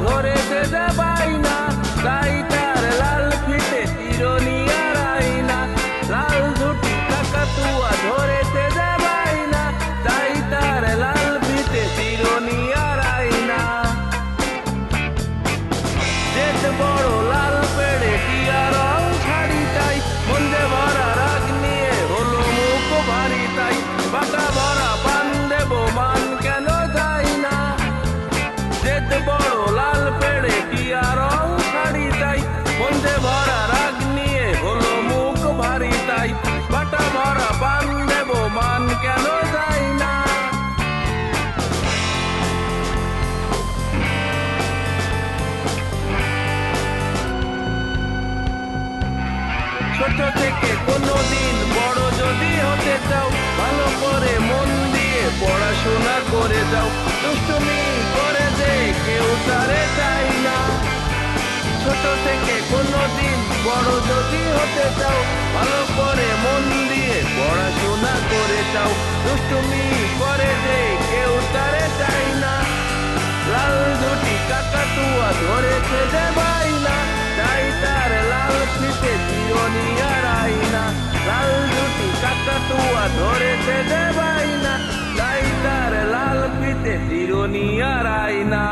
ধরেছে যে বাইনা, তাই তার লাল ফিতে চিরনি আর আইনা। লাল দুটি কাকাতুয়া ধরেছে যে বাইনা, তাই তার লাল ফিতে চিরনি আর আইনা। জেদ বড় লাল পেড়ে টিয়া রং শাড়ি তাই, মন্দে ভরা রাগ নিয়ে হলো মুখ ভারী তাই। বাঁকা ভরা পান দেব মান কেন যাই না। জেদ বড় লাল পেড়ে টিয়া রং শাড়ি তাই, মন্দে ভরা রাগ নিয়ে হলো মুখ ভারী তাই। বাটা ভরা পান দেব মান কেন যাই না। ছোট থেকে কোনোদিন বড় যদি হতে চাও, ভালো করে মন দিয়ে পড়াশোনা করে যাও। দুষ্টুমি করে যে কেউ তারে চাই না। ছোট থেকে কোনোদিন বড় যদি হতে চাও, ভালো করে মন দিয়ে পড়াশোনা করে যাও। দুষ্টুমি করে যে কেউ তারে চাই না। লাল দুটি কাকাতুয়া ধরেছে যে বাইনা, তাই তার লাল ফিতে চিরনি আর আইনা। লাল দুটি কাকাতুয়া ধরেছে যে বাইনা, তাই তার লাল ফিতে চিরনি আর আইনা।